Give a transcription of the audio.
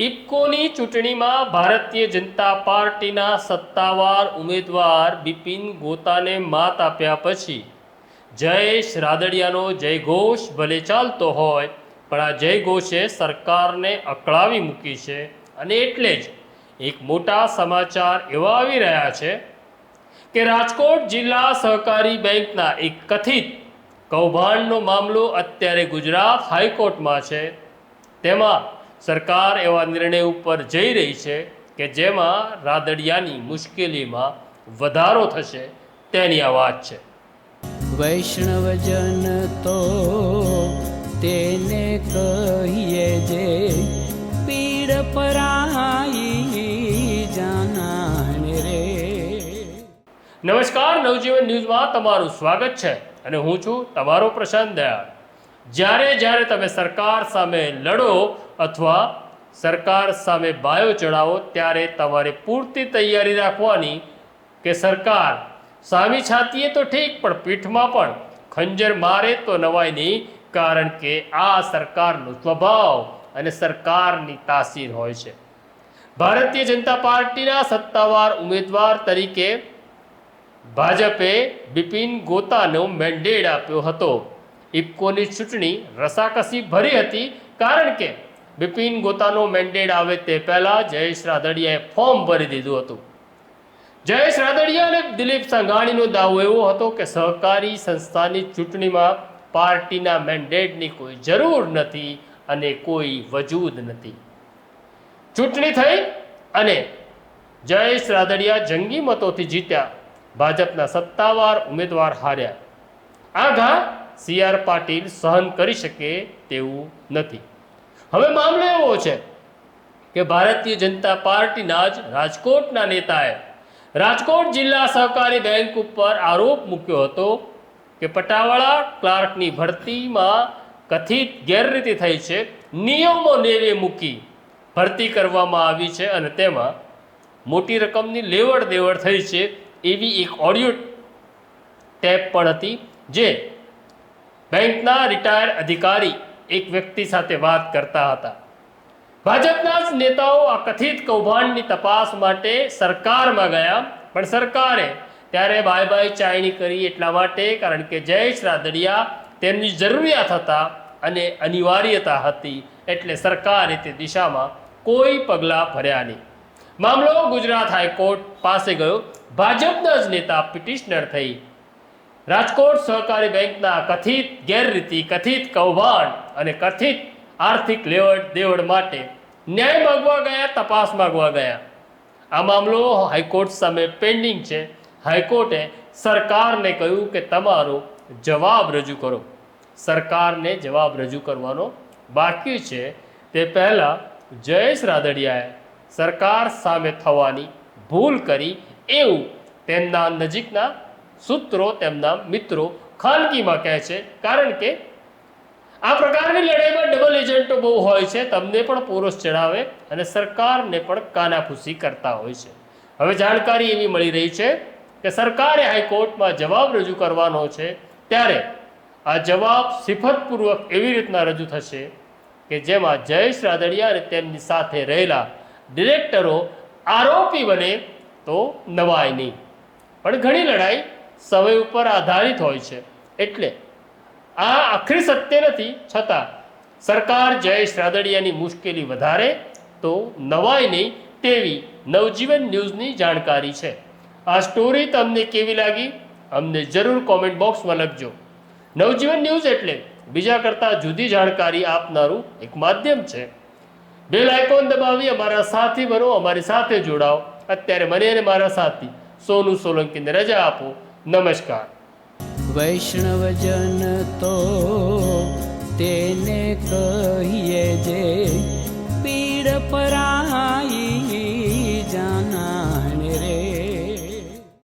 ઇફકોની ચૂંટણીમાં ભારતીય જનતા પાર્ટીના સત્તાવાર ઉમેદવાર બિપિન ગોતાને માત આપ્યા પછી જયેશ રાદડિયાનો જયઘોષ ભલે ચાલતો હોય, પણ આ જયઘોષે સરકારને અકળાવી મૂકી છે. અને એટલે જ એક મોટા સમાચાર એવા આવી રહ્યા છે કે રાજકોટ જિલ્લા સહકારી બેંકના એક કથિત કૌભાંડનો મામલો અત્યારે ગુજરાત હાઈકોર્ટમાં છે. તેમાં સરકાર એવા નિર્ણય ઉપર જઈ રહી છે કે જેમાં રાદડિયાની મુશ્કેલીમાં વધારો થશે તેની આ વાત છે. વૈષ્ણવજન તો તેને કહીએ જે પીડ પરાઈ જાનાને રે. નમસ્કાર, નવજીવન ન્યૂઝમાં તમારું સ્વાગત છે અને હું છું તમારો પ્રશાંત દયાળ. જ્યારે તમે સરકાર સામે લડો અથવા સરકાર સામે બાયો ચડાવો ત્યારે તમારે પૂરતી તૈયારી રાખવાની કે સરકાર સામી છાતીએ તો ઠીક, પણ પીઠમાં પણ ખંજર મારે તો નવાય નહીં, કારણ કે આ સરકારનો સ્વભાવ અને સરકારની તાસીર હોય છે. ભારતીય જનતા પાર્ટીના સત્તાવાર ઉમેદવાર તરીકે ભાજપે બિપિન ગોતાનો મેન્ડેટ આપ્યો હતો. ઇફકોની ચૂંટણી રસાકસી ભરી હતી, કારણ કે બિપિન ગોતાનો મેન્ડેટ આવે તે પહેલા જયેશ રાદડિયાએ ફોર્મ ભરી દીધું હતું. જયેશ રાદડિયા અને દિલીપ સંઘાણીનો દાવો એવો હતો કે સહકારી સંસ્થાની ચૂંટણીમાં પાર્ટીના મેન્ડેટની કોઈ જરૂર નથી અને કોઈ વજૂદ નથી. ચૂંટણી થઈ અને જયેશ રાદડિયા જંગી મતોથી જીત્યા. ભાજપના સત્તાવાર ઉમેદવાર હાર્યા. આ ઘા CR પાટીલ સહન કરી શકે તેવું નથી. હવે મામલો એવો છે કે ભારતીય જનતા પાર્ટીના જ રાજકોટના નેતાએ રાજકોટ જિલ્લા સહકારી બેંક ઉપર આરોપ મૂક્યો હતો કે પટાવાળા ક્લાર્કની ભરતીમાં કથિત ગેરરીતિ થઈ છે. નિયમો નેવે મૂકી ભરતી કરવામાં આવી છે અને તેમાં મોટી રકમની લેવડ દેવડ થઈ છે એવી એક ઓડિયો ટેપ પણ હતી, જે બેંકના રિટાયર્ડ અધિકારી એક વ્યક્તિ સાથે વાત કરતા હતા. ભાજપના જ નેતાઓ આ કથિત કૌભાંડની તપાસ માટે સરકારમાં ગયા, પણ સરકારે ત્યારે બાય બાય ચાયણી કરી. એટલા માટે કારણ કે જયેશ રાદડિયા તેમની જરૂરિયાત હતા અને અનિવાર્યતા હતી, એટલે સરકારે તે દિશામાં કોઈ પગલાં ભર્યા નહીં. મામલો ગુજરાત હાઈકોર્ટ પાસે ગયો. ભાજપના જ નેતા પિટિશનર થઈ રાજકોટ સહકારી બેંકના કથિત ગેરરીતિ, કથિત કૌભાંડ અને કથિત આર્થિક લેવડ દેવડ માટે ન્યાય માંગવા ગયા, તપાસ માંગવા ગયા. આ મામલો હાઈકોર્ટ સામે પેન્ડિંગ છે. હાઈકોર્ટે સરકારને કહ્યું કે તમારો જવાબ રજૂ કરો. સરકારને જવાબ રજૂ કરવાનો બાકી છે. તે પહેલાં જયેશ રાદડિયાએ સરકાર સામે થવાની ભૂલ કરી એવું તેમના નજીકના સૂત્રો, તેમના મિત્રો ખાનગીમાં કહે છે. કારણ કે આ પ્રકારની લડાઈમાં ડબલ એજન્ટો બહુ હોય છે. તમને પણ પોરોસ ચડાવે અને સરકારને પણ કાનાફૂસી કરતા હોય છે. હવે જાણકારી એવી મળી રહી છે કે સરકારે હાઈકોર્ટમાં જવાબ રજૂ કરવાનો છે, ત્યારે આ જવાબ સિફતપૂર્વક એવી રીતના રજૂ થશે કે જેમાં જયેશ રાદડિયા અને તેમની સાથે રહેલા ડિરેક્ટરો આરોપી બને તો નવાય નહીં. પણ ઘણી લડાઈ સમય ઉપર આધારિત હોય છે, એટલે આ આખરી સત્ય નથી. છતાં સરકાર જયેશ રાદડિયાની મુશ્કેલી વધારે તો નવાય નહીં તેવી નવજીવન ન્યૂઝની જાણકારી છે. આ સ્ટોરી તમને કેવી લાગી અમને જરૂર કોમેન્ટ બોક્સમાં લખજો. નવજીવન ન્યૂઝ એટલે બીજા કરતાં જુદી જાણકારી આપનારું એક માધ્યમ છે. બેલ આઇકોન દબાવી અમારા સાથી બનો, અમારી સાથે જોડાઓ. અત્યારે મને અને મારા સાથી સોનુ સોલંકીને રજા આપો. નમસ્કાર. વૈષ્ણવજન તો તેને કહીએ જે પીડ પરાઈ